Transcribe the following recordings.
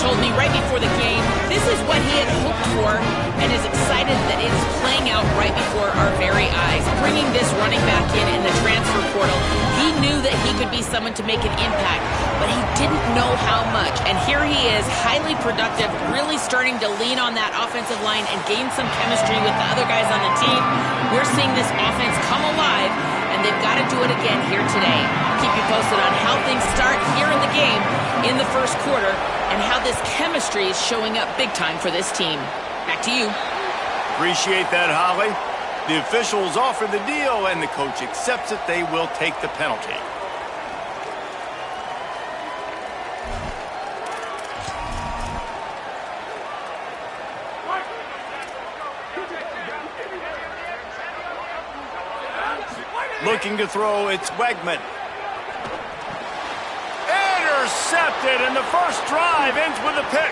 told me right before the game this is what he had hoped for and is excited that it is playing out right before our very eyes. Bringing this running back in the transfer portal, he knew that he could be someone to make an impact, but he didn't know how much. And here he is, highly productive, really starting to lean on that offensive line and gain some chemistry with the other guys on the team. We're seeing this offense come alive, and they've got to do it again here today. I'll keep you posted on how things start here in the game in the first quarter and how this chemistry is showing up big time for this team. Back to you. Appreciate that, Holly. The officials offer the deal, and the coach accepts it. They will take the penalty. Looking to throw, it's Wegman. Intercepted, and the first drive ends with a pick.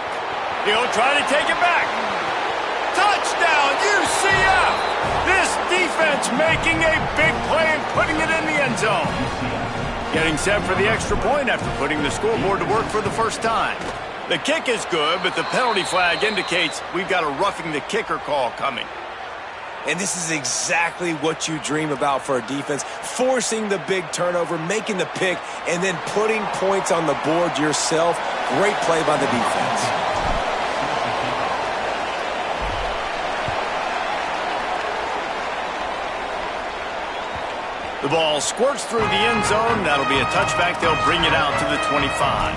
He'll try to take it back. Touchdown, UCF! This defense making a big play and putting it in the end zone. Getting set for the extra point after putting the scoreboard to work for the first time. The kick is good, but the penalty flag indicates we've got a roughing the kicker call coming. And this is exactly what you dream about for a defense. Forcing the big turnover, making the pick, and then putting points on the board yourself. Great play by the defense. The ball squirts through the end zone. That'll be a touchback. They'll bring it out to the 25.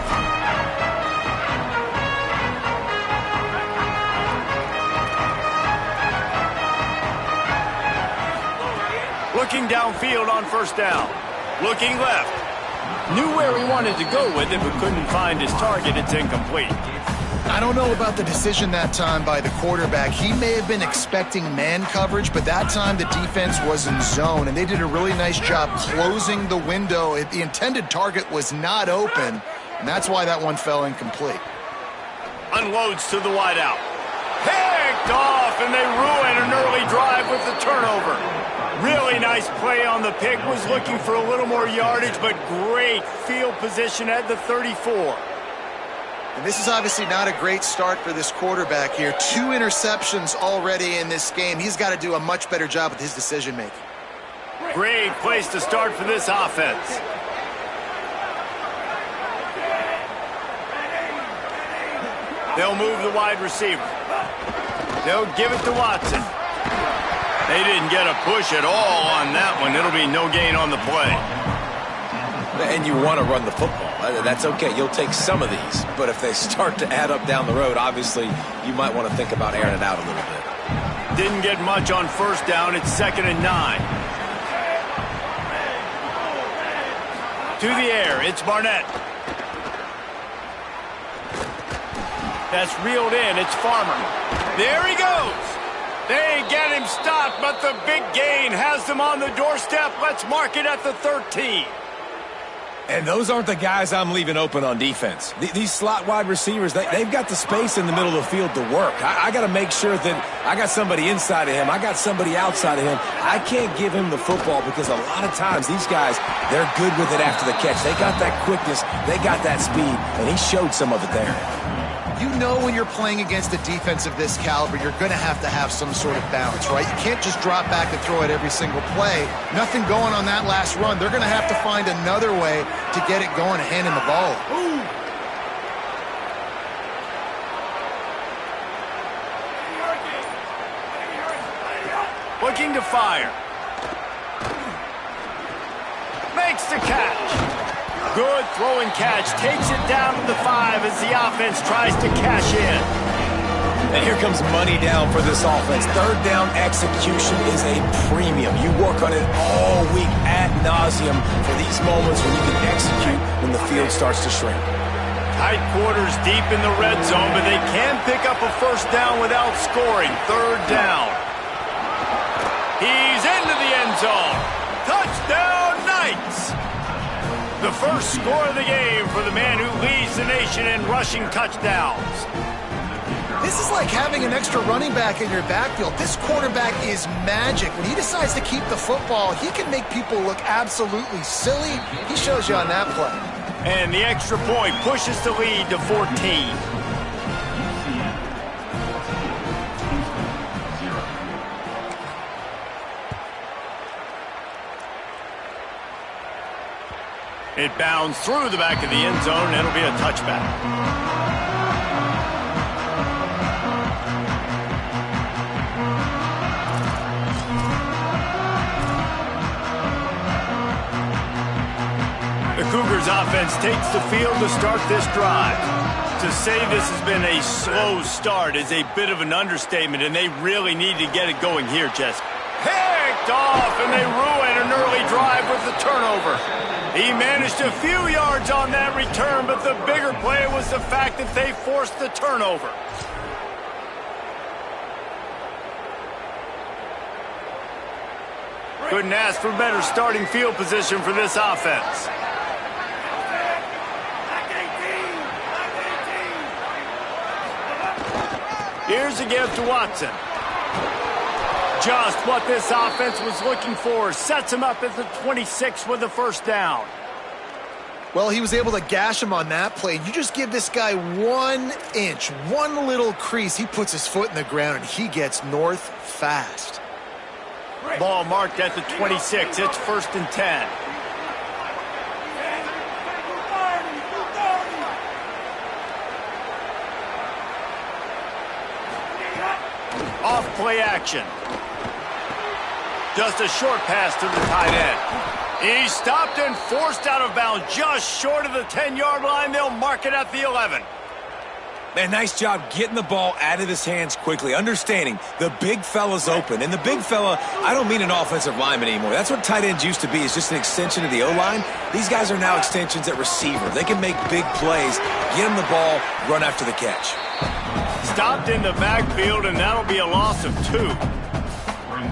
Looking downfield on first down. Looking left. Knew where he wanted to go with it, but couldn't find his target. It's incomplete. I don't know about the decision that time by the quarterback. He may have been expecting man coverage, but that time the defense was in zone, and they did a really nice job closing the window. The intended target was not open, and that's why that one fell incomplete. Unloads to the wideout. Picked off, and they ruin an early drive with the turnover. Really nice play on the pick. Was looking for a little more yardage, but great field position at the 34. And this is obviously not a great start for this quarterback here. 2 interceptions already in this game. He's got to do a much better job with his decision-making. Great place to start for this offense. They'll move the wide receiver. They'll give it to Watson. They didn't get a push at all on that one. It'll be no gain on the play. And you want to run the football. That's okay. You'll take some of these. But if they start to add up down the road, obviously, you might want to think about airing it out a little bit. Didn't get much on first down. It's 2nd and 9. To the air. It's Barnett. That's reeled in. It's Farmer. There he goes. They get him stopped, but the big gain has them on the doorstep. Let's mark it at the 13. And those aren't the guys I'm leaving open on defense. These slot wide receivers, they've got the space in the middle of the field to work. I got to make sure that I got somebody inside of him. I got somebody outside of him. I can't give him the football because a lot of times these guys, they're good with it after the catch. They got that quickness. They got that speed, and he showed some of it there. You know when you're playing against a defense of this caliber, you're going to have some sort of balance, right? You can't just drop back and throw it every single play. Nothing going on that last run. They're going to have to find another way to get it going and hand him the ball. Ooh. Looking to fire. Makes the catch. Good throwing catch. Takes it down to the 5 as the offense tries to cash in. And here comes money down for this offense. 3rd down execution is a premium. You work on it all week ad nauseum for these moments when you can execute when the field starts to shrink. Tight quarters deep in the red zone, but they can pick up a first down without scoring. 3rd down. He's into the end zone. Touchdown, Knights! The first score of the game for the man who leads the nation in rushing touchdowns. This is like having an extra running back in your backfield. This quarterback is magic. When he decides to keep the football, he can make people look absolutely silly. He shows you on that play. And the extra point pushes the lead to 14. It bounds through the back of the end zone, and it'll be a touchback. The Cougars offense takes the field to start this drive. To say this has been a slow start is a bit of an understatement, and they really need to get it going here, Jess. Picked off, and they ruin an early drive with the turnover. He managed a few yards on that return, but the bigger play was the fact that they forced the turnover. Couldn't ask for better starting field position for this offense. Here's a give to Watson. Just what this offense was looking for. Sets him up at the 26 with the first down. Well, he was able to gash him on that play. You just give this guy 1 inch, one little crease. He puts his foot in the ground, and he gets north fast. Ball marked at the 26. It's 1st and 10. Off play action. Just a short pass to the tight end. He stopped and forced out of bounds just short of the 10-yard line. They'll mark it at the 11. Man, nice job getting the ball out of his hands quickly, understanding the big fella's open. And the big fella, I don't mean an offensive lineman anymore. That's what tight ends used to be, is just an extension of the O-line. These guys are now extensions at receiver. They can make big plays, get him the ball, run after the catch. Stopped in the backfield, and that'll be a loss of 2.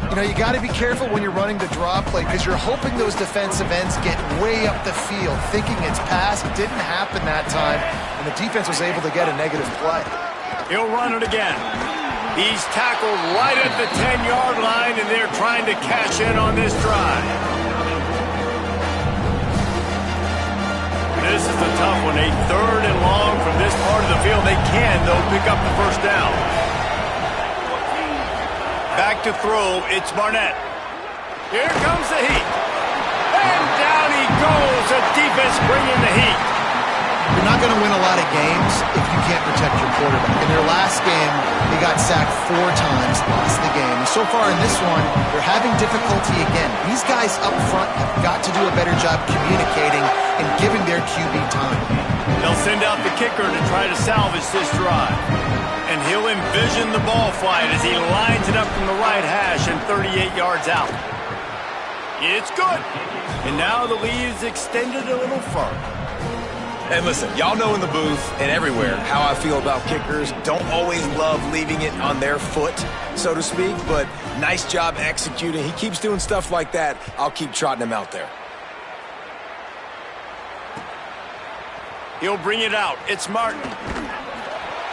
You know, you got to be careful when you're running the draw play because you're hoping those defensive ends get way up the field, thinking it's pass. It didn't happen that time, and the defense was able to get a negative play. He'll run it again. He's tackled right at the 10-yard line, and they're trying to cash in on this drive. This is a tough one. A 3rd and long from this part of the field. They can, though, pick up the first down. Back to throw, it's Barnett. Here comes the heat. And down he goes. The defense bringing the heat. You're not going to win a lot of games if you can't protect your quarterback. In their last game, they got sacked 4 times, lost the game. And so far in this one, they're having difficulty again. These guys up front have got to do a better job communicating and giving their QB time. They'll send out the kicker to try to salvage this drive. And he'll envision the ball flight as he lines it up from the right hash and 38 yards out. It's good. And now the lead is extended a little further. And listen, y'all know in the booth and everywhere how I feel about kickers. Don't always love leaving it on their foot, so to speak, but nice job executing. He keeps doing stuff like that. I'll keep trotting him out there. He'll bring it out. It's Martin.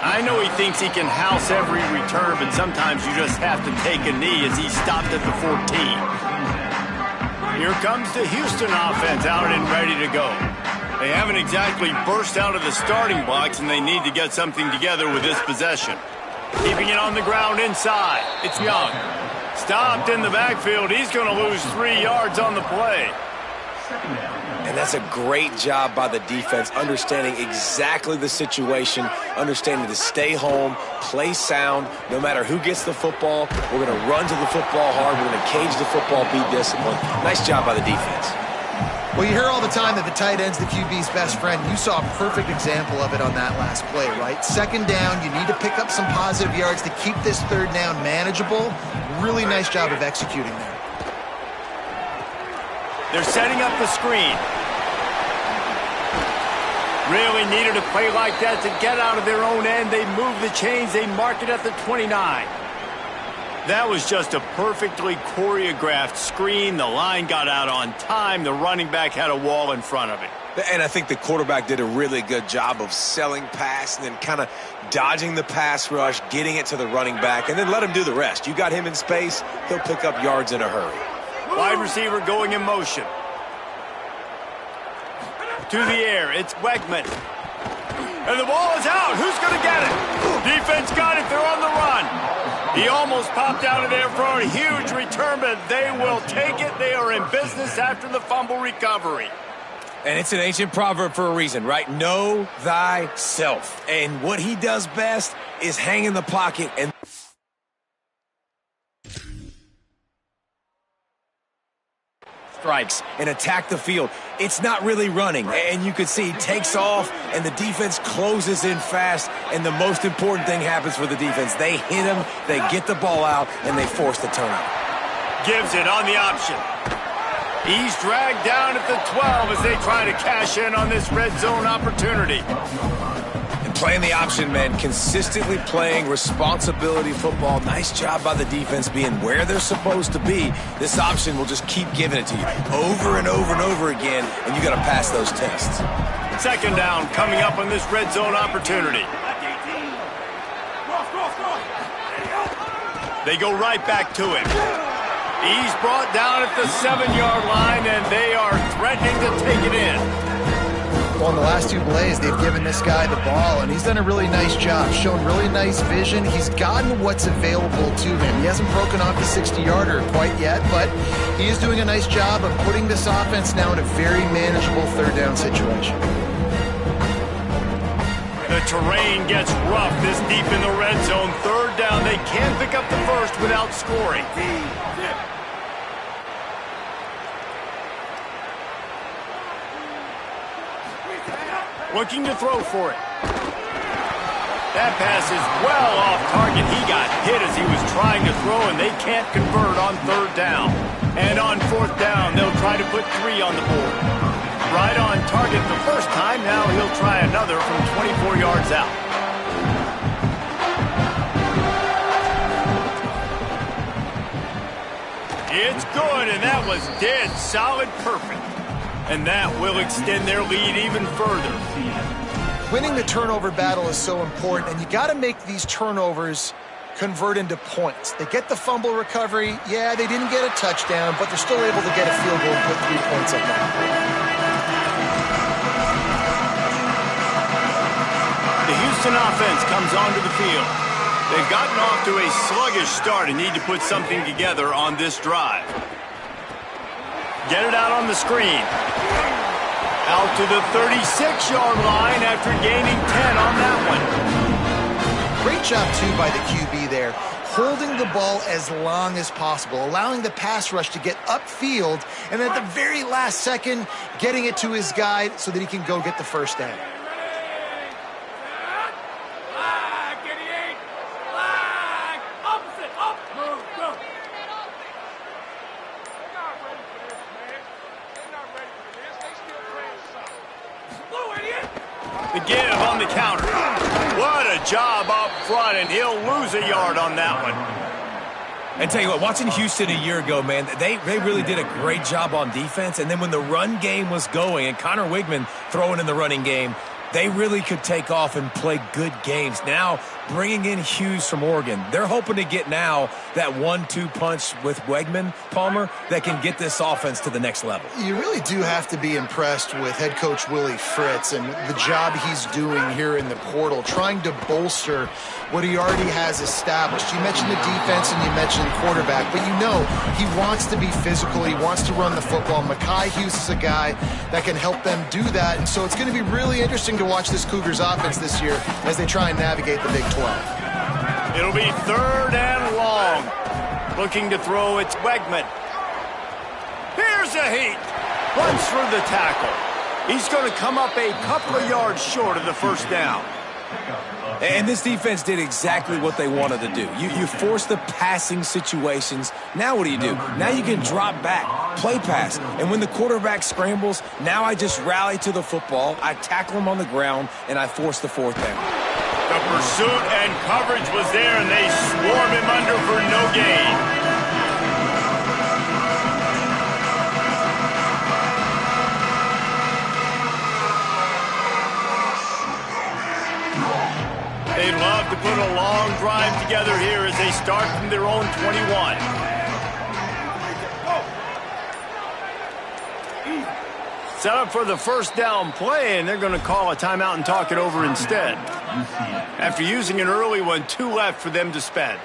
I know he thinks he can house every return, but sometimes you just have to take a knee as he stopped at the 14. Here comes the Houston offense out and ready to go. They haven't exactly burst out of the starting blocks, and they need to get something together with this possession. Keeping it on the ground inside. It's Young. Stopped in the backfield. He's going to lose 3 yards on the play. And that's a great job by the defense, understanding exactly the situation, understanding to stay home, play sound, no matter who gets the football. We're going to run to the football hard. We're going to cage the football, be disciplined. Nice job by the defense. Well, you hear all the time that the tight end's the QB's best friend. You saw a perfect example of it on that last play, right? 2nd down, you need to pick up some positive yards to keep this 3rd down manageable. Really nice job of executing there. They're setting up the screen. Really needed a play like that to get out of their own end. They move the chains. They mark it at the 29. That was just a perfectly choreographed screen. The line got out on time. The running back had a wall in front of it. And I think the quarterback did a really good job of selling pass and then kind of dodging the pass rush, getting it to the running back, and then let him do the rest. You got him in space, he'll pick up yards in a hurry. Wide receiver going in motion. To the air, it's Wegman. And the ball is out. Who's going to get it? Defense got it. They're on the run. He almost popped out of there for a huge return, but they will take it. They are in business after the fumble recovery. And it's an ancient proverb for a reason, right? Know thyself. And what he does best is hang in the pocket and strikes and attack the field. It's not really running, and you can see he takes off and the defense closes in fast, and the most important thing happens for the defense. They hit him, they get the ball out, and they force the turnover. Gives it on the option. He's dragged down at the 12 as they try to cash in on this red zone opportunity. And playing the option, man, consistently playing responsibility football. Nice job by the defense being where they're supposed to be. This option will just keep giving it to you over and over and over again, and you got to pass those tests. Second down coming up on this red zone opportunity. They go right back to him. He's brought down at the 7-yard line, and they are threatening to take it in. Well, in the last two plays, they've given this guy the ball, and he's done a really nice job, shown really nice vision. He's gotten what's available to him. He hasn't broken off the 60-yarder quite yet, but he is doing a nice job of putting this offense now in a very manageable third down situation. The terrain gets rough this deep in the red zone. Third down, they can pick up the first without scoring. Looking to throw for it. That pass is well off target. He got hit as he was trying to throw, and they can't convert on third down. And on fourth down, they'll try to put 3 on the board. Right on target the first time. Now he'll try another from 24 yards out. It's good, and that was dead solid perfect. And that will extend their lead even further. Winning the turnover battle is so important, and you got to make these turnovers convert into points. They get the fumble recovery. Yeah, they didn't get a touchdown, but they're still able to get a field goal and put 3 points up on. The Houston offense comes onto the field. They've gotten off to a sluggish start and need to put something together on this drive. Get it out on the screen. Out to the 36-yard line after gaining 10 on that one. Great job, too, by the QB there, holding the ball as long as possible, allowing the pass rush to get upfield, and at the very last second, getting it to his guy so that he can go get the first down. The give on the counter. What a job up front, and he'll lose a yard on that one. And tell you what, watching Houston a year ago, man, they really did a great job on defense. And then when the run game was going and Connor Wigman throwing in the running game, they really could take off and play good games. Now, bringing in Hughes from Oregon, they're hoping to get now that 1-2 punch with Wegman, Palmer, that can get this offense to the next level. You really do have to be impressed with head coach Willie Fritz and the job he's doing here in the portal, trying to bolster what he already has established. You mentioned the defense and you mentioned the quarterback, but you know he wants to be physical. He wants to run the football. Mekhi Hughes is a guy that can help them do that, and so it's going to be really interesting to watch this Cougars offense this year as they try and navigate the Big 12. It'll be third and long. Looking to throw, it's Wegman. Here's a heat. Runs through the tackle. He's going to come up a couple of yards short of the first down. And this defense did exactly what they wanted to do. You force the passing situations. Now what do? Now you can drop back, play pass. And when the quarterback scrambles, now I just rally to the football, I tackle him on the ground, and I force the fourth down. The pursuit and coverage was there, and they swarm him under for no gain. They'd love to put a long drive together here as they start from their own 21. Set up for the first down play, and they're going to call a timeout and talk it over instead. After using an early one, 2 left for them to spend.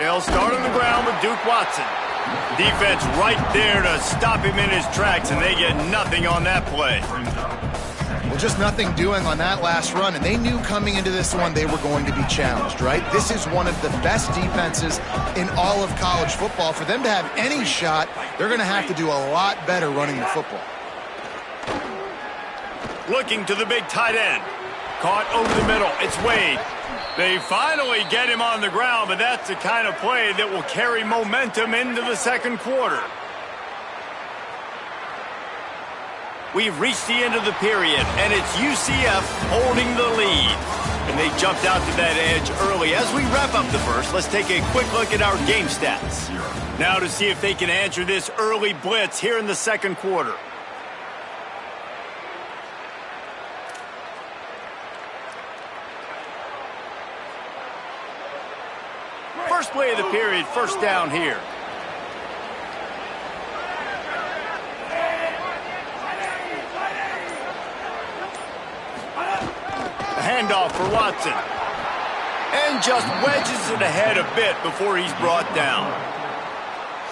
They'll start on the ground with Duke Watson. Defense right there to stop him in his tracks, and they get nothing on that play. Well, just nothing doing on that last run, and they knew coming into this one they were going to be challenged, right? This is one of the best defenses in all of college football. For them to have any shot, they're going to have to do a lot better running the football. Looking to the big tight end. Caught over the middle. It's Wade. They finally get him on the ground, but that's the kind of play that will carry momentum into the second quarter. We've reached the end of the period, and it's UCF holding the lead. And they jumped out to that edge early. As we wrap up the first, let's take a quick look at our game stats. Now to see if they can answer this early blitz here in the second quarter. First play of the period, first down here. A handoff for Watson. And just wedges it ahead a bit before he's brought down.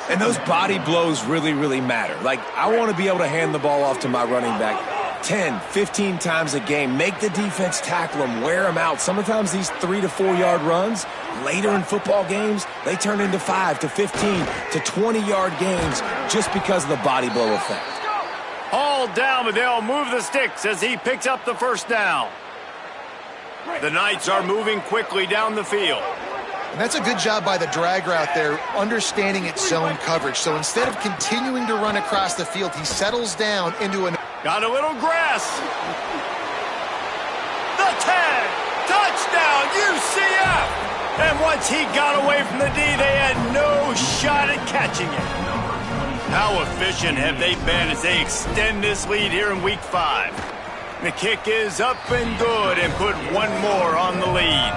And those body blows really, really matter. Like, I want to be able to hand the ball off to my running back 10, 15 times a game. Make the defense tackle them, wear them out. Sometimes these 3 to 4 yard runs, later in football games, they turn into 5 to 15 to 20 yard games just because of the body blow effect. All down, but they'll move the sticks as he picks up the first down. The Knights are moving quickly down the field. And that's a good job by the drag route there, understanding its zone coverage. So instead of continuing to run across the field, he settles down into an... Got a little grass. The tag. Touchdown, UCF. And once he got away from the D, they had no shot at catching it. How efficient have they been as they extend this lead here in Week 5? The kick is up and good and put one more on the lead.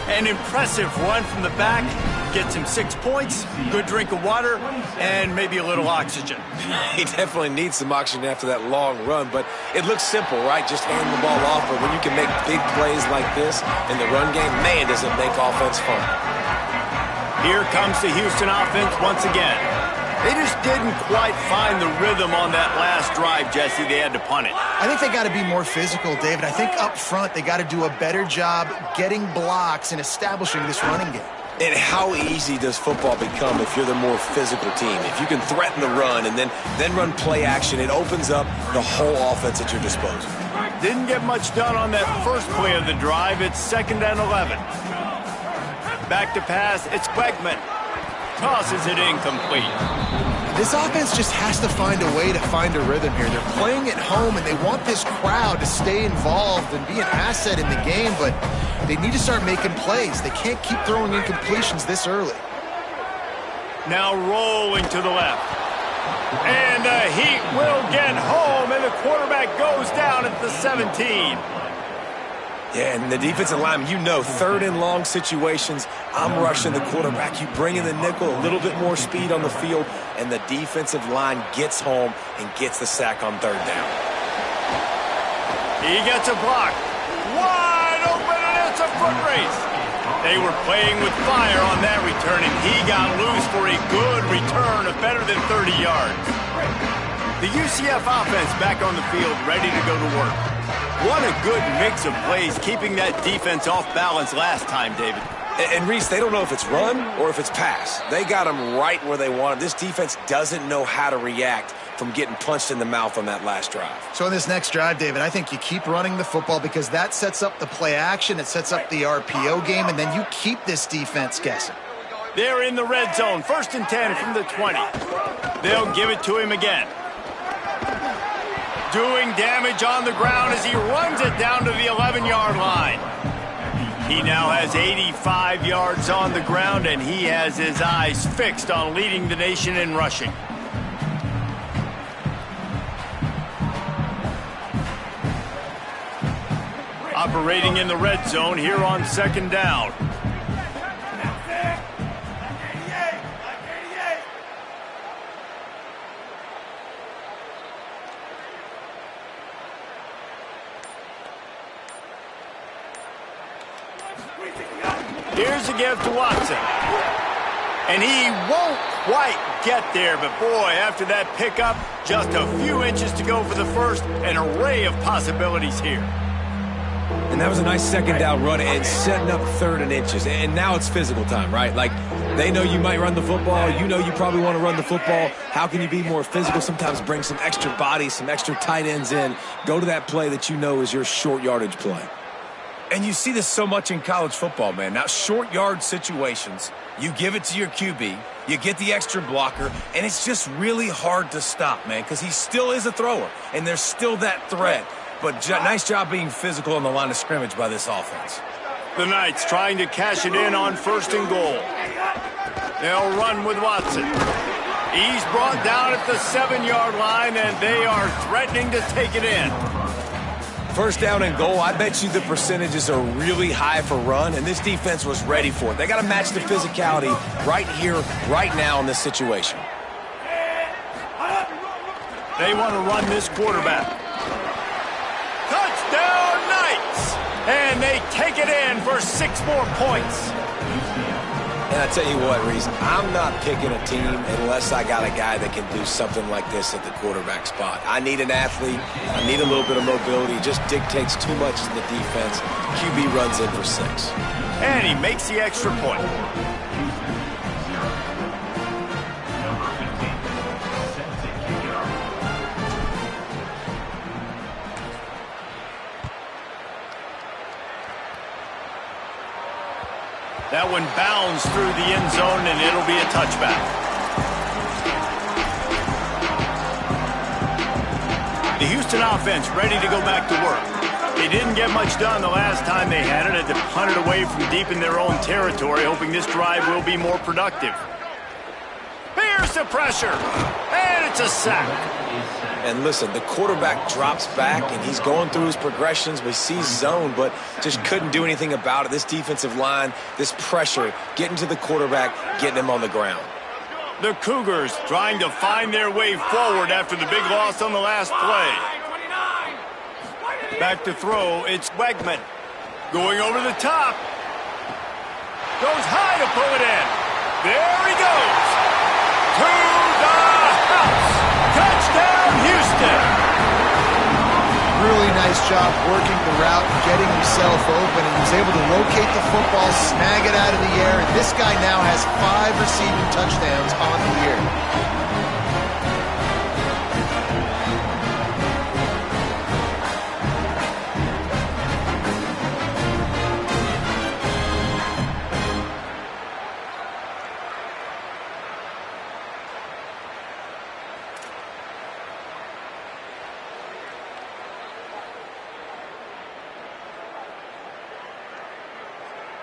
An impressive run from the back. Gets him 6 points, good drink of water, and maybe a little oxygen. He definitely needs some oxygen after that long run, but it looks simple, right? Just hand the ball off, but when you can make big plays like this in the run game, man, does it make offense fun. Here comes the Houston offense once again. They just didn't quite find the rhythm on that last drive, Jesse. They had to punt it. I think they got to be more physical, David. I think up front they got to do a better job getting blocks and establishing this running game. And how easy does football become if you're the more physical team? If you can threaten the run and then run play action, it opens up the whole offense at your disposal. Didn't get much done on that first play of the drive. It's 2nd and 11. Back to pass. It's Quegman. Tosses it incomplete. This offense just has to find a way to find a rhythm here. They're playing at home, and they want this crowd to stay involved and be an asset in the game, but they need to start making plays. They can't keep throwing incompletions this early. Now rolling to the left. And the Heat will get home, and the quarterback goes down at the 17. Yeah, and the defensive lineman, you know, 3rd and long situations, I'm rushing the quarterback. You bring in the nickel, a little bit more speed on the field, and the defensive line gets home and gets the sack on 3rd down. He gets a block. Wide open, and it's a foot race. They were playing with fire on that return, and he got loose for a good return of better than 30 yards. The UCF offense back on the field, ready to go to work. What a good mix of plays, keeping that defense off balance last time, David. And Reese, they don't know if it's run or if it's pass. They got them right where they want them. This defense doesn't know how to react from getting punched in the mouth on that last drive. So in this next drive, David, I think you keep running the football because that sets up the play action, it sets up the RPO game, and then you keep this defense guessing. They're in the red zone, 1st and 10 from the 20. They'll give it to him again. Doing damage on the ground as he runs it down to the 11-yard line. He now has 85 yards on the ground, and he has his eyes fixed on leading the nation in rushing. Operating in the red zone here on 2nd down. Here's a give to Watson. And he won't quite get there, but boy, after that pickup, just a few inches to go for the first, an array of possibilities here. And that was a nice second down run and setting up third and inches. And now it's physical time, right? Like, they know you might run the football. You know you probably want to run the football. How can you be more physical? Sometimes bring some extra bodies, some extra tight ends in. Go to that play that you know is your short yardage play. And you see this so much in college football, man. Now, short yard situations, you give it to your QB, you get the extra blocker, and it's just really hard to stop, man, because he still is a thrower, and there's still that threat. But nice job being physical on the line of scrimmage by this offense. The Knights trying to cash it in on 1st and goal. They'll run with Watson. He's brought down at the 7-yard line, and they are threatening to take it in. 1st down and goal, I bet you the percentages are really high for run, and this defense was ready for it. They got to match the physicality right here, right now in this situation. They want to run this quarterback. Touchdown, Knights! And they take it in for 6 more points. And I tell you what, Reese, I'm not picking a team unless I got a guy that can do something like this at the quarterback spot. I need an athlete. I need a little bit of mobility. It just dictates too much in the defense. QB runs in for 6. And he makes the extra point. That one bounds through the end zone, and it'll be a touchback. The Houston offense ready to go back to work. They didn't get much done the last time they had it. Had to punt it away from deep in their own territory, hoping this drive will be more productive. Here's the pressure, and it's a sack. And listen, the quarterback drops back, and he's going through his progressions. We see zone, but just couldn't do anything about it. This defensive line, this pressure, getting to the quarterback, getting him on the ground. The Cougars trying to find their way forward after the big loss on the last play. Back to throw, it's Wegman. Going over the top. Goes high to pull it in. There he goes. To the house. Touchdown, Houston! Really nice job working the route and getting himself open, and he was able to locate the football, snag it out of the air, and this guy now has 5 receiving touchdowns on the year.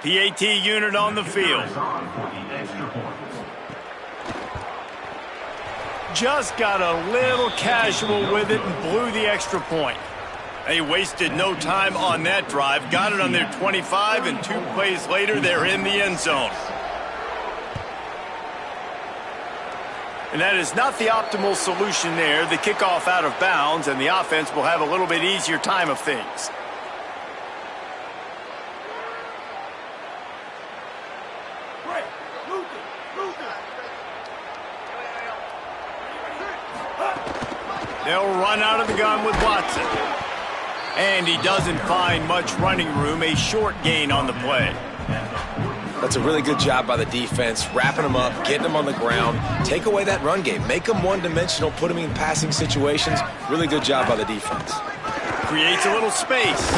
PAT unit on the field. Just got a little casual with it and blew the extra point. They wasted no time on that drive. Got it on their 25, and 2 plays later, they're in the end zone. And that is not the optimal solution there. The kickoff out of bounds, and the offense will have a little bit easier time of things. They'll run out of the gun with Watson. And he doesn't find much running room, a short gain on the play. That's a really good job by the defense, wrapping them up, getting them on the ground. Take away that run game. Make them one-dimensional, put them in passing situations. Really good job by the defense. Creates a little space,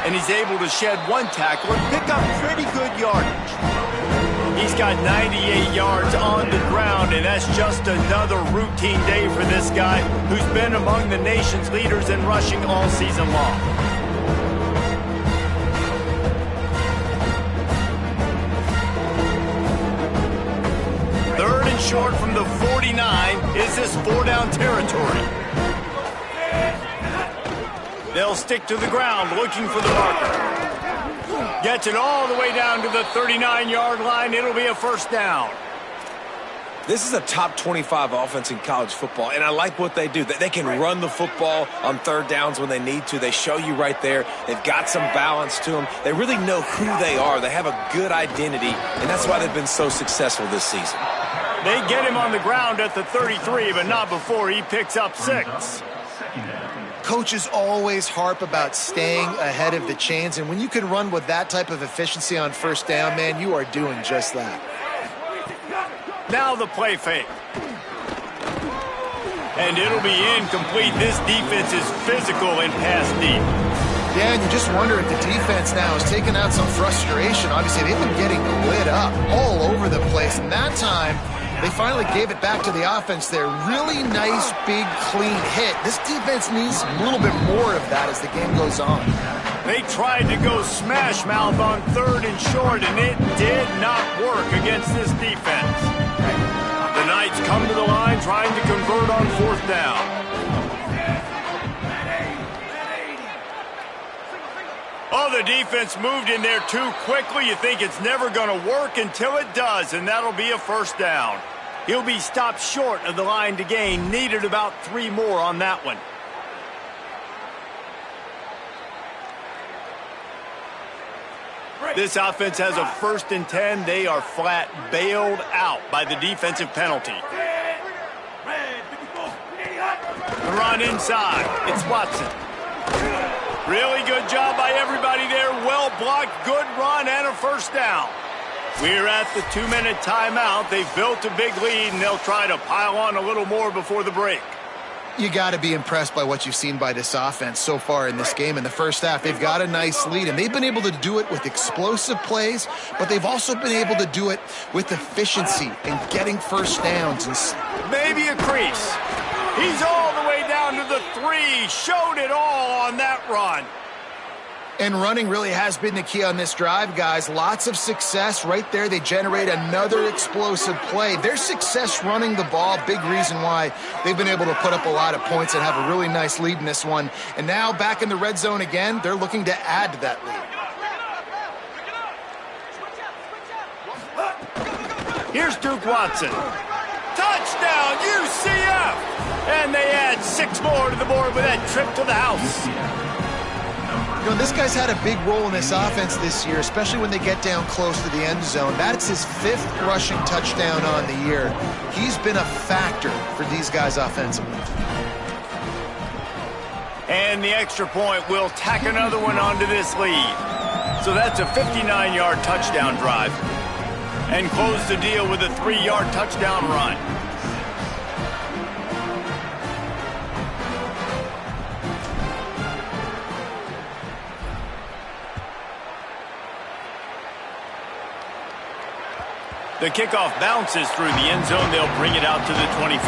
and he's able to shed 1 tackle and pick up pretty good yardage. He's got 98 yards on the ground, and that's just another routine day for this guy who's been among the nation's leaders in rushing all season long. Third and short from the 49 is this 4-down territory. They'll stick to the ground looking for the marker. Gets it all the way down to the 39-yard line. It'll be a 1st down. This is a top 25 offense in college football, and I like what they do. They can run the football on third downs when they need to. They show you right there. They've got some balance to them. They really know who they are. They have a good identity, and that's why they've been so successful this season. They get him on the ground at the 33, but not before he picks up 6. Coaches always harp about staying ahead of the chains, and when you can run with that type of efficiency on first down, man, you are doing just that. Now the play fake. And it'll be incomplete. This defense is physical and pass deep. Yeah, and you just wonder if the defense now is taking out some frustration. Obviously, they've been getting lit up all over the place, and that time they finally gave it back to the offense there. Really nice, big, clean hit. This defense needs a little bit more of that as the game goes on. They tried to go smash mouth on 3rd and short, and it did not work against this defense. The Knights come to the line trying to convert on 4th down. Oh, the defense moved in there too quickly. You think it's never going to work until it does, and that'll be a 1st down. He'll be stopped short of the line to gain. Needed about 3 more on that one. This offense has a 1st and 10. They are flat bailed out by the defensive penalty. The run inside. It's Watson. Really good job by everybody there. Well blocked, good run, and a 1st down. We're at the 2-minute timeout. They've built a big lead, and they'll try to pile on a little more before the break. You got to be impressed by what you've seen by this offense so far in this game. In the first half, they've got a nice lead, and they've been able to do it with explosive plays, but they've also been able to do it with efficiency and getting 1st downs. Maybe a crease. He's all the way down to the 3. Showed it all on that run. And running really has been the key on this drive, guys. Lots of success right there. They generate another explosive play. Their success running the ball, big reason why they've been able to put up a lot of points and have a really nice lead in this one. And now back in the red zone again, they're looking to add to that lead. Here's Duke Watson. Touchdown, UCF! And they add 6 more to the board with that trip to the house. You know, this guy's had a big role in this offense this year, especially when they get down close to the end zone. That's his 5th rushing touchdown on the year. He's been a factor for these guys offensively. And the extra point will tack another one onto this lead. So that's a 59-yard touchdown drive. And close the deal with a 3-yard touchdown run. The kickoff bounces through the end zone. They'll bring it out to the 25.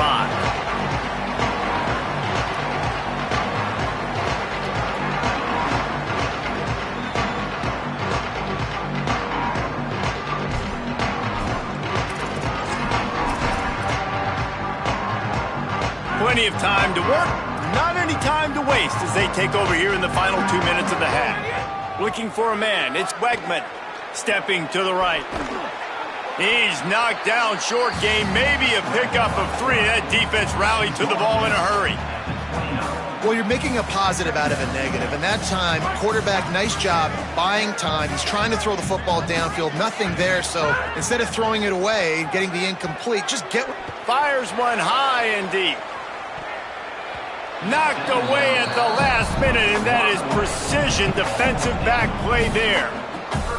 Plenty of time to work, not any time to waste as they take over here in the final 2 minutes of the half. Looking for a man, it's Wegman, stepping to the right. He's knocked down short game, maybe a pickup of 3. That defense rallied to the ball in a hurry. Well, you're making a positive out of a negative, and that time, quarterback, nice job buying time. He's trying to throw the football downfield, nothing there, so instead of throwing it away and getting the incomplete, just get... Fires one high and deep. Knocked away at the last minute, and that is precision defensive back play there.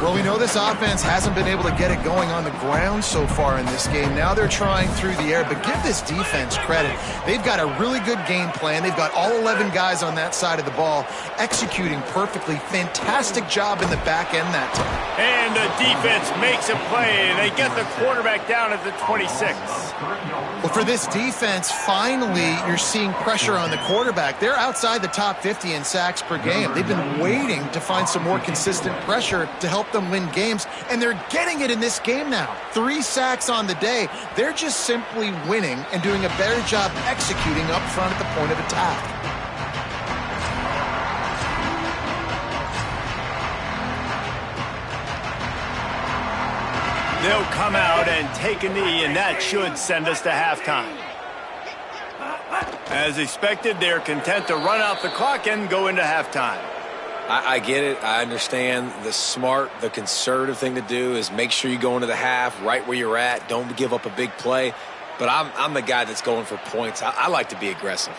Well, we know this offense hasn't been able to get it going on the ground so far in this game. Now they're trying through the air, but give this defense credit. They've got a really good game plan. They've got all 11 guys on that side of the ball executing perfectly. Fantastic job in the back end that time. And the defense makes a play. They get the quarterback down at the 26. Well, for this defense, finally, you're seeing pressure on the quarterback. They're outside the top 50 in sacks per game. They've been waiting to find some more consistent pressure to help them win games, and they're getting it in this game now. 3 sacks on the day. They're just simply winning and doing a better job executing up front at the point of attack. He'll come out and take a knee, and that should send us to halftime. As expected, they're content to run out the clock and go into halftime. I get it. I understand. The smart, the conservative thing to do is make sure you go into the half right where you're at. Don't give up a big play. But I'm the guy that's going for points. I like to be aggressive.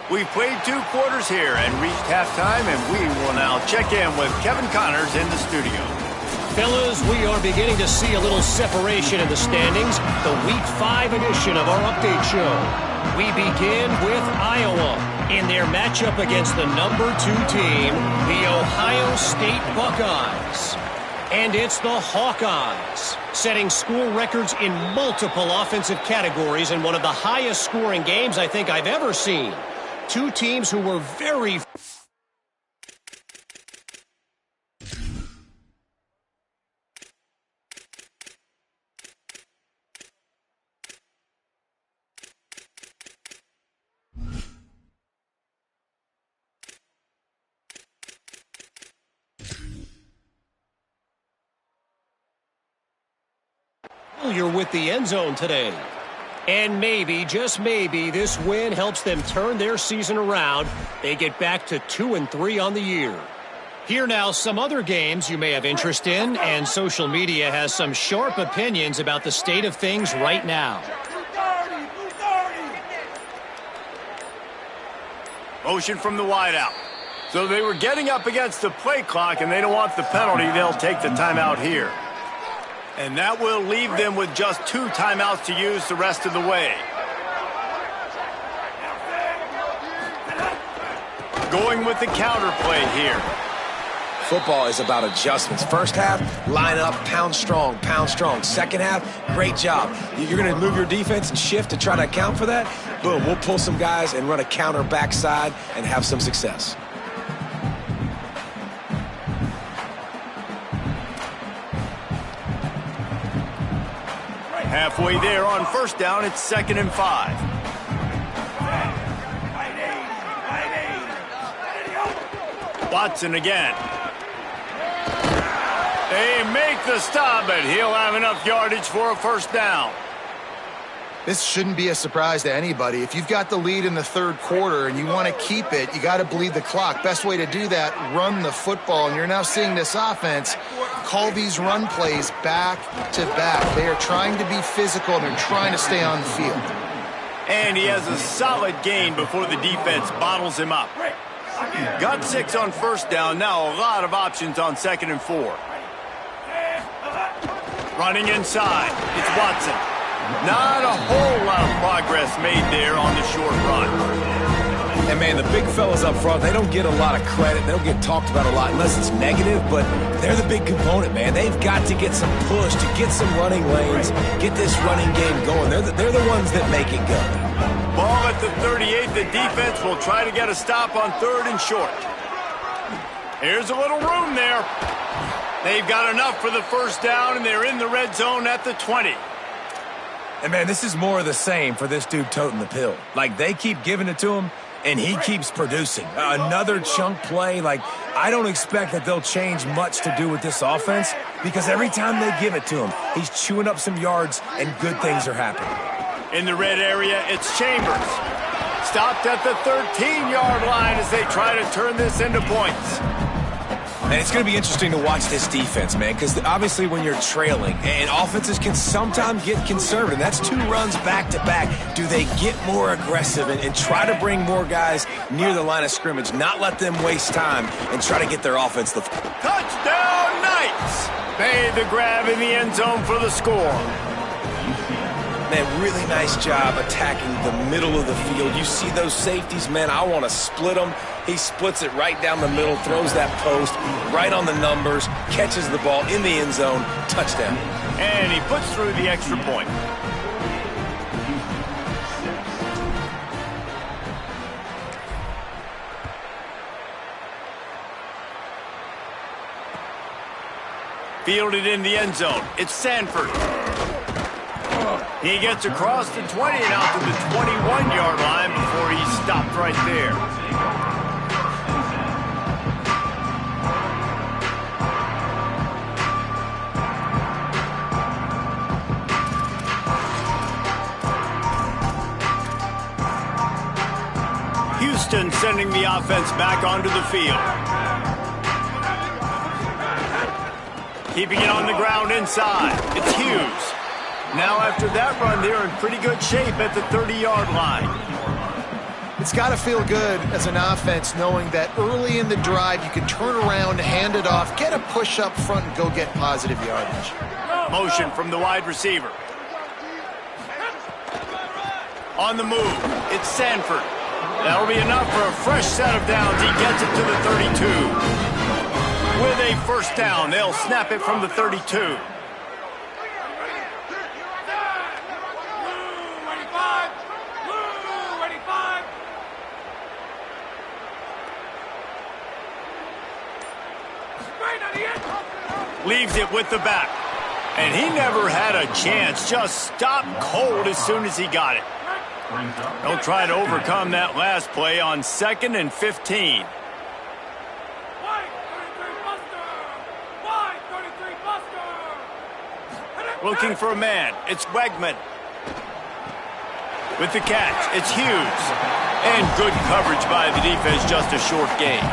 We've played 2 quarters here and reached halftime, and we will now check in with Kevin Connors in the studio. Fellas, we are beginning to see a little separation in the standings. The Week 5 edition of our update show. We begin with Iowa in their matchup against the number 2 team, the Ohio State Buckeyes. And it's the Hawkeyes, setting school records in multiple offensive categories in one of the highest scoring games I think I've ever seen. 2 teams who were very familiar with the end zone today. And maybe, just maybe, this win helps them turn their season around. They get back to 2-3 on the year. Here now, some other games you may have interest in, and social media has some sharp opinions about the state of things right now. Motion from the wideout. So they were getting up against the play clock, and they don't want the penalty. They'll take the timeout here. And that will leave them with just 2 timeouts to use the rest of the way. Going with the counter play here. Football is about adjustments. First half, line up, pound strong, pound strong. Second half, great job. You're going to move your defense and shift to try to account for that. Boom, we'll pull some guys and run a counter backside and have some success. Halfway there on first down, it's 2nd and 5. Watson again. They make the stop, but he'll have enough yardage for a first down. This shouldn't be a surprise to anybody. If you've got the lead in the 3rd quarter and you want to keep it, you got to bleed the clock. Best way to do that, run the football. And you're now seeing this offense call these run plays back to back. They are trying to be physical, and they're trying to stay on the field. And he has a solid gain before the defense bottles him up. Got 6 on first down. Now a lot of options on 2nd and 4. Running inside. It's Watson. Not a whole lot of progress made there on the short run. And, man, the big fellas up front, they don't get a lot of credit. They don't get talked about a lot unless it's negative, but they're the big component, man. They've got to get some push, to get some running lanes, get this running game going. They're the ones that make it go. Ball at the 38. The defense will try to get a stop on 3rd and short. Here's a little room there. They've got enough for the first down, and they're in the red zone at the 20. And, man, this is more of the same for this dude toting the pill. Like, they keep giving it to him, and he keeps producing. Another chunk play. Like, I don't expect that they'll change much to do with this offense because every time they give it to him, he's chewing up some yards, and good things are happening. In the red area, it's Chambers. Stopped at the 13-yard line as they try to turn this into points. And it's going to be interesting to watch this defense, man, because obviously when you're trailing, and offenses can sometimes get conservative. That's 2 runs back-to-back. Do they get more aggressive and try to bring more guys near the line of scrimmage, not let them waste time, and try to get their offense the... Touchdown, Knights! Made the grab in the end zone for the score. Man, really nice job attacking the middle of the field. You see those safeties, man, I want to split them. He splits it right down the middle, throws that post, right on the numbers, catches the ball in the end zone, touchdown. And he puts through the extra point. Fielded in the end zone. It's Sanford. He gets across the 20 and out to the 21-yard line before he stopped right there. Houston sending the offense back onto the field. Keeping it on the ground inside. It's Hughes. Now after that run, they're in pretty good shape at the 30-yard line. It's got to feel good as an offense knowing that early in the drive you can turn around, hand it off, get a push up front, and go get positive yardage. Motion from the wide receiver. On the move, it's Sanford. That'll be enough for a fresh set of downs. He gets it to the 32. With a first down, they'll snap it from the 32. Leaves it with the back. And he never had a chance. Just stopped cold as soon as he got it. He'll try to overcome that last play on 2nd and 15. Looking for a man. It's Wegman. With the catch, it's Hughes. And good coverage by the defense, just a short gain.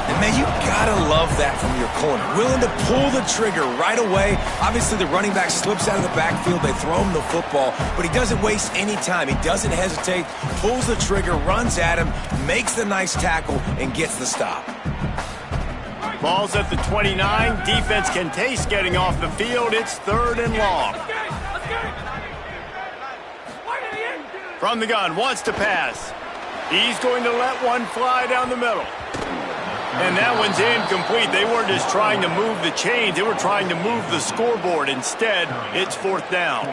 And, man, you gotta love that from your corner. Willing to pull the trigger right away. Obviously, the running back slips out of the backfield. They throw him the football, but he doesn't waste any time. He doesn't hesitate, pulls the trigger, runs at him, makes the nice tackle, and gets the stop. Ball's at the 29. Defense can taste getting off the field. It's 3rd and long. From the gun, wants to pass. He's going to let one fly down the middle. And that one's incomplete. They weren't just trying to move the chains. They were trying to move the scoreboard. Instead, it's 4th down.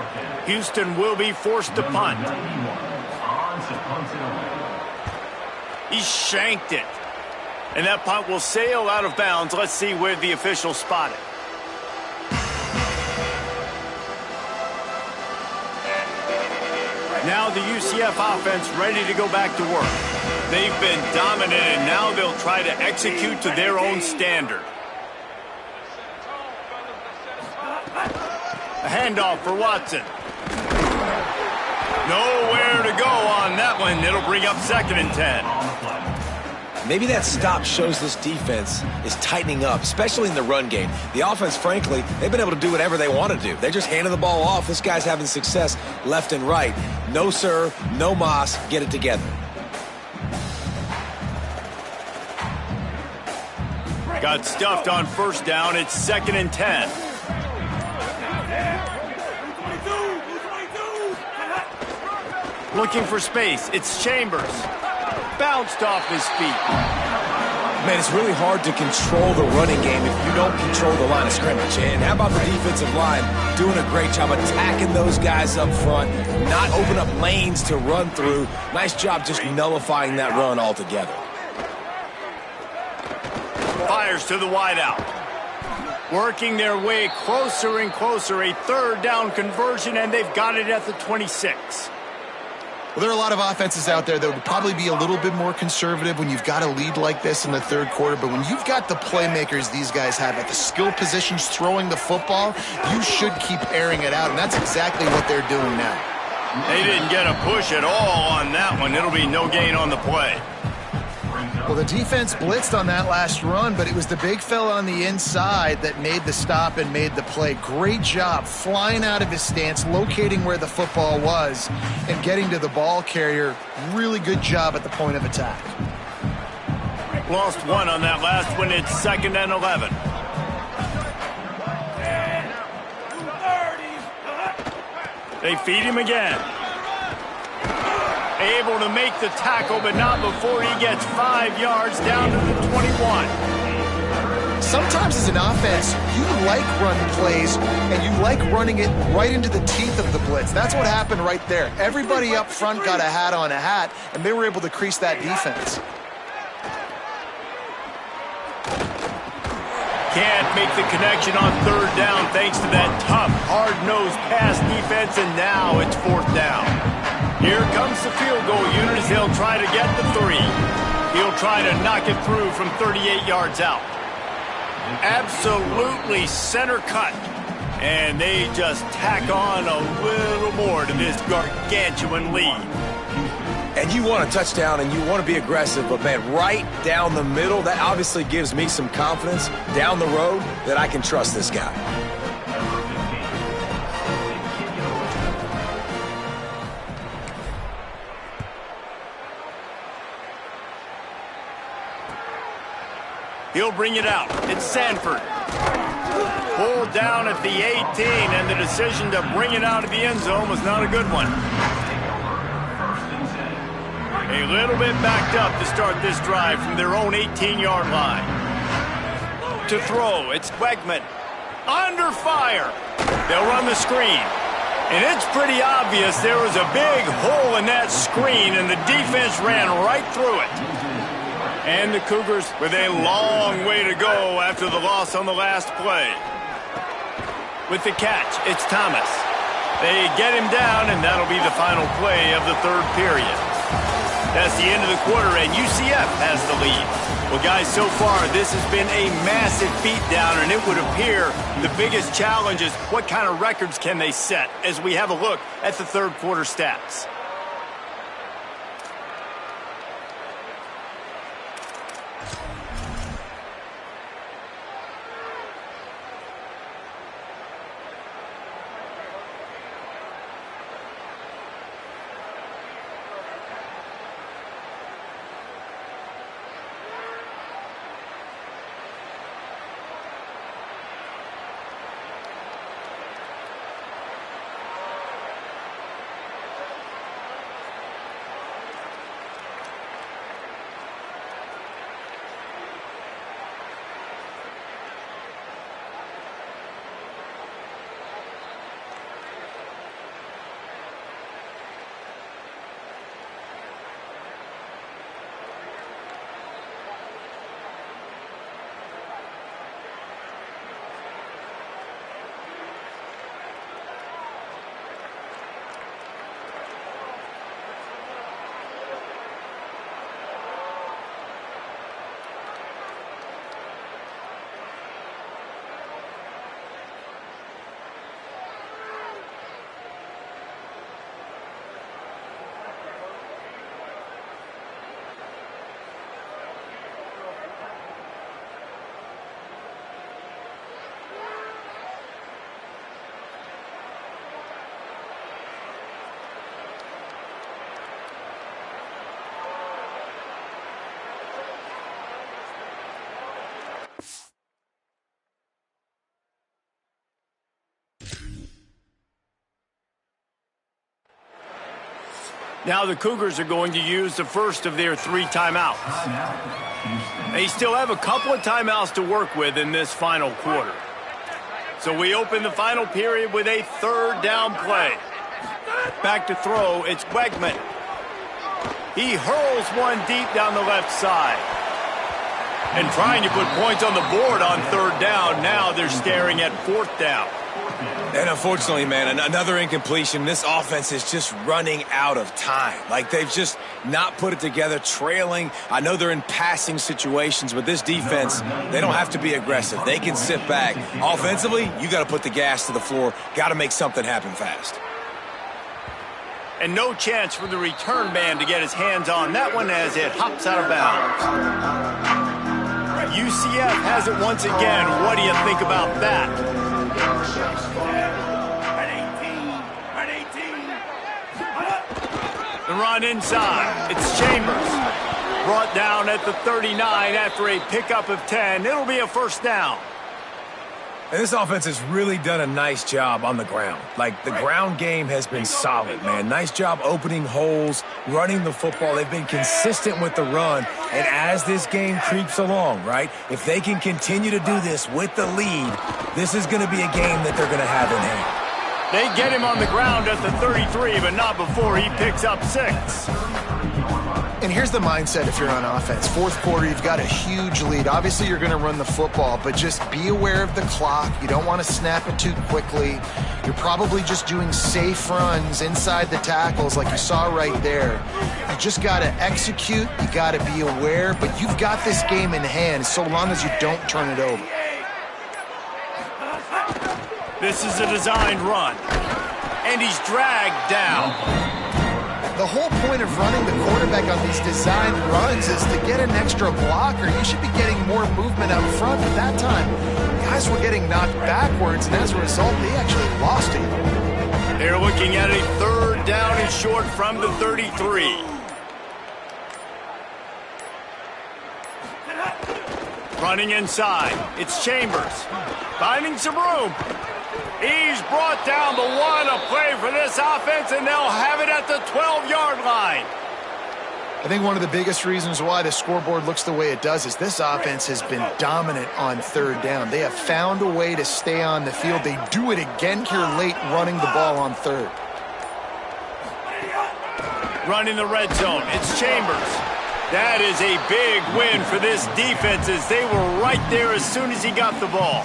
Houston will be forced to punt. He shanked it. And that punt will sail out of bounds. Let's see where the officials spot it. Now the UCF offense ready to go back to work. They've been dominant, and now they'll try to execute to their own standard. A handoff for Watson. Nowhere to go on that one. It'll bring up 2nd and 10. Maybe that stop shows this defense is tightening up, especially in the run game. The offense, frankly, they've been able to do whatever they want to do. They just handed the ball off. This guy's having success left and right. No sir, no mas, get it together. Got stuffed on 1st down. It's 2nd and 10. Looking for space. It's Chambers. Bounced off his feet. Man, it's really hard to control the running game if you don't control the line of scrimmage. And how about the defensive line doing a great job attacking those guys up front, not open up lanes to run through. Nice job just nullifying that run altogether. Fires to the wideout. Working their way closer and closer. A 3rd down conversion, and they've got it at the 26. Well, there are a lot of offenses out there that would probably be a little bit more conservative when you've got a lead like this in the 3rd quarter. But when you've got the playmakers these guys have at the skill positions throwing the football, you should keep airing it out. And that's exactly what they're doing now. They didn't get a push at all on that one. It'll be no gain on the play. Well, the defense blitzed on that last run, but it was the big fella on the inside that made the stop and made the play. Great job flying out of his stance, locating where the football was, and getting to the ball carrier. Really good job at the point of attack. Lost one on that last one. It's 2nd and 11. They feed him again. Able to make the tackle, but not before he gets 5 yards down to the 21. Sometimes as an offense, you like run plays, and you like running it right into the teeth of the blitz. That's what happened right there. Everybody up front got a hat on a hat, and they were able to crease that defense. can't make the connection on third down thanks to that tough, hard-nosed pass defense, and now it's fourth down. Here comes the field goal unit as they'll try to get the 3. He'll try to knock it through from 38 yards out. Absolutely center cut. And they just tack on a little more to this gargantuan lead. And you want a touchdown and you want to be aggressive, but, man, right down the middle, that obviously gives me some confidence down the road that I can trust this guy. He'll bring it out. It's Sanford. Pulled down at the 18, and the decision to bring it out of the end zone was not a good one. A little bit backed up to start this drive from their own 18-yard line. To throw, it's Wegman. Under fire. They'll run the screen. And it's pretty obvious there was a big hole in that screen, and the defense ran right through it. And the Cougars with a long way to go after the loss on the last play. With the catch, it's Thomas. They get him down, and that'll be the final play of the third period. That's the end of the quarter, and UCF has the lead. Well, guys, so far, this has been a massive beatdown, and it would appear the biggest challenge is what kind of records can they set as we have a look at the third quarter stats. Now the Cougars are going to use the first of their 3 timeouts. They still have a couple of timeouts to work with in this final quarter. So we open the final period with a third down play. Back to throw, it's Wegman. He hurls one deep down the left side. And trying to put points on the board on third down, now they're staring at fourth down. And unfortunately, man, another incompletion. This offense is just running out of time. Like, they've just not put it together, trailing. I know they're in passing situations, but this defense, they don't have to be aggressive. They can sit back. Offensively, you got to put the gas to the floor. Got to make something happen fast. And no chance for the return man to get his hands on that one as it hops out of bounds. UCF has it once again. What do you think about that? The run inside. It's Chambers. Brought down at the 39 after a pickup of 10. It'll be a first down. And this offense has really done a nice job on the ground. Like, the ground game has been solid, man. Nice job opening holes, running the football. They've been consistent with the run. And as this game creeps along, right, if they can continue to do this with the lead, this is going to be a game that they're going to have in hand. They get him on the ground at the 33, but not before he picks up 6. And here's the mindset if you're on offense. Fourth quarter, you've got a huge lead. Obviously, you're going to run the football, but just be aware of the clock. You don't want to snap it too quickly. You're probably just doing safe runs inside the tackles like you saw right there. You just got to execute. You got to be aware, but you've got this game in hand so long as you don't turn it over. This is a designed run, and he's dragged down. The whole point of running the quarterback on these designed runs is to get an extra blocker. You should be getting more movement up front, but that time, guys were getting knocked backwards, and as a result, they actually lost it. They're looking at a third down and short from the 33. Running inside, it's Chambers, finding some room. He's brought down the one, a play for this offense, and they'll have it at the 12-yard line. I think one of the biggest reasons why the scoreboard looks the way it does is this offense has been dominant on third down. They have found a way to stay on the field. They do it again here late, running the ball on third. Running the red zone, it's Chambers. That is a big win for this defense as they were right there as soon as he got the ball.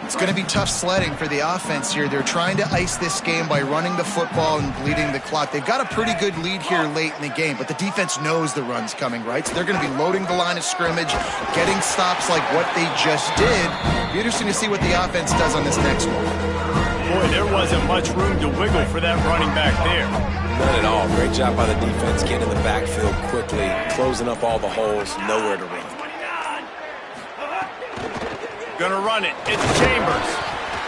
It's going to be tough sledding for the offense here. They're trying to ice this game by running the football and bleeding the clock. They've got a pretty good lead here late in the game, but the defense knows the run's coming, right? So they're going to be loading the line of scrimmage, getting stops like what they just did. It'll be interesting to see what the offense does on this next one. Boy, there wasn't much room to wiggle for that running back there. None at all. Great job by the defense getting in the backfield quickly, closing up all the holes, nowhere to run. Gonna run it. It's Chambers.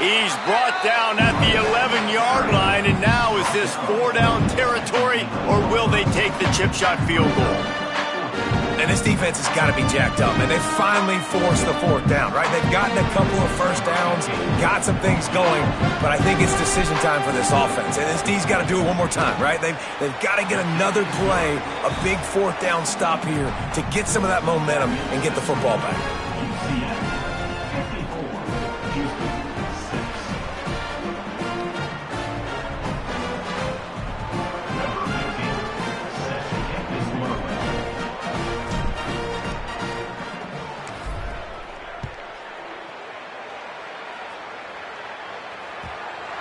He's brought down at the 11-yard line, and now is this 4-down territory, or will they take the chip shot field goal? And this defense has got to be jacked up, and they finally forced the fourth down, right? They've gotten a couple of first downs, got some things going, but I think it's decision time for this offense. And this D's got to do it one more time, right? They've got to get another play, a big fourth down stop here to get some of that momentum and get the football back.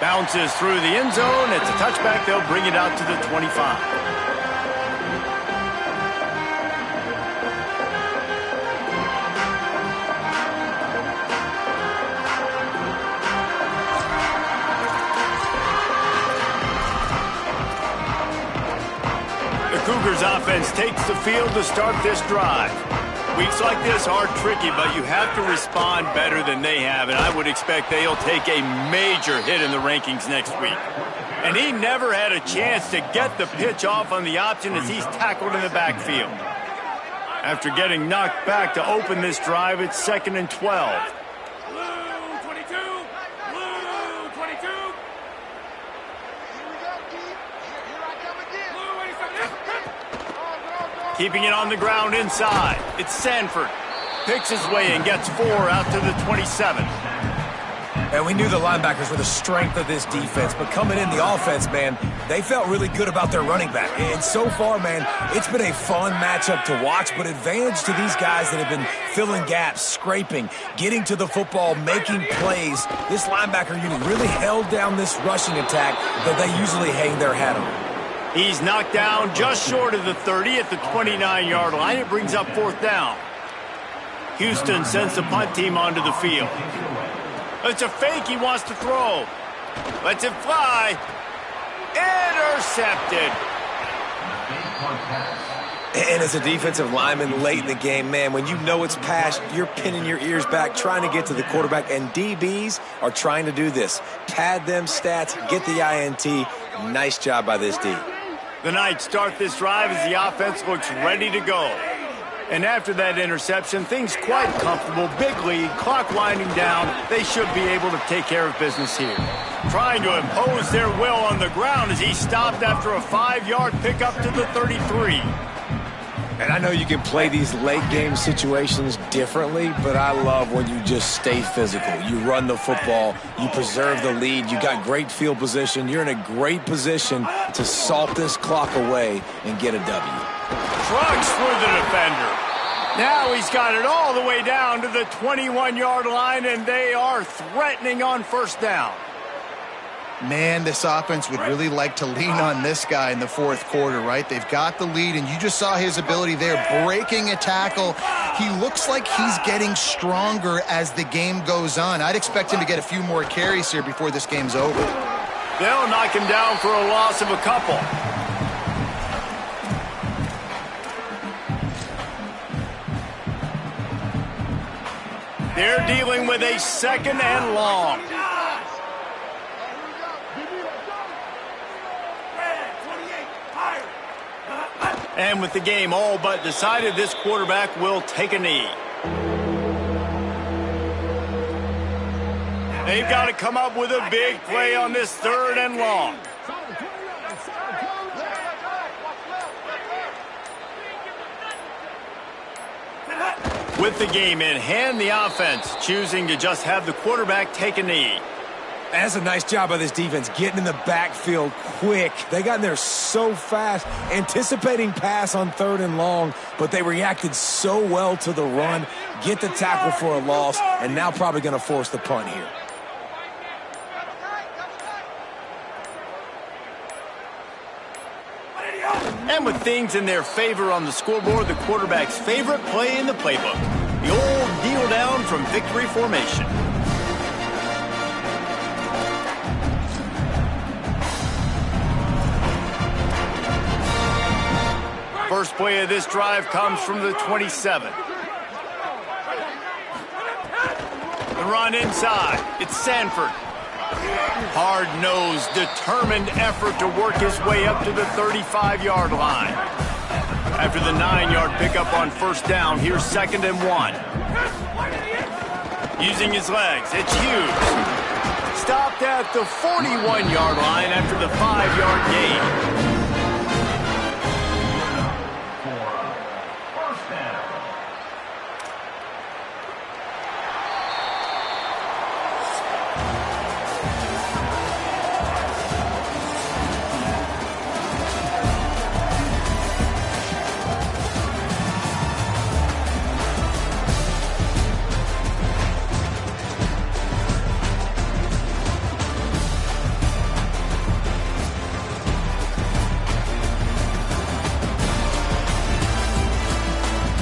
Bounces through the end zone. It's a touchback. They'll bring it out to the 25. The Cougars offense takes the field to start this drive. Weeks like this are tricky, but you have to respond better than they have, and I would expect they'll take a major hit in the rankings next week. And he never had a chance to get the pitch off on the option as he's tackled in the backfield. After getting knocked back to open this drive, it's 2nd and 12. Keeping it on the ground inside. It's Sanford. Picks his way and gets 4 out to the 27. And we knew the linebackers were the strength of this defense, but coming in the offense, man, they felt really good about their running back. And so far, man, it's been a fun matchup to watch, but advantage to these guys that have been filling gaps, scraping, getting to the football, making plays. This linebacker unit really held down this rushing attack that they usually hang their hat on. He's knocked down just short of the 30 at the 29-yard line. It brings up 4th down. Houston sends the punt team onto the field. It's a fake he wants to throw. Lets it fly. Intercepted. And as a defensive lineman late in the game, man, when you know it's passed, you're pinning your ears back, trying to get to the quarterback, and DBs are trying to do this. Pad them stats, get the INT. Nice job by this D. The Knights start this drive as the offense looks ready to go. And after that interception, things quite comfortable. Big lead, clock winding down. They should be able to take care of business here. Trying to impose their will on the ground as he stopped after a 5-yard pickup to the 33. And I know you can play these late game situations differently, but I love when you just stay physical. You run the football, you preserve the lead, you got great field position. You're in a great position to salt this clock away and get a W. Trucks through the defender. Now he's got it all the way down to the 21-yard line, and they are threatening on first down. Man, this offense would really like to lean on this guy in the fourth quarter, right? They've got the lead, and you just saw his ability there, breaking a tackle. He looks like he's getting stronger as the game goes on. I'd expect him to get a few more carries here before this game's over. They'll knock him down for a loss of a couple. They're dealing with a second and long. And with the game all but decided, this quarterback will take a knee. They've got to come up with a big play on this third and long. With the game in hand, the offense choosing to just have the quarterback take a knee. That's a nice job by this defense, getting in the backfield quick. They got in there so fast, anticipating pass on third and long, but they reacted so well to the run, get the tackle for a loss, and now probably going to force the punt here. And with things in their favor on the scoreboard, the quarterback's favorite play in the playbook. The old kneel down from victory formation. First play of this drive comes from the 27. The run inside. It's Sanford. Hard-nosed, determined effort to work his way up to the 35-yard line. After the 9-yard pickup on first down, here's 2nd and 1. Using his legs, it's Hughes. Stopped at the 41-yard line after the 5-yard gain.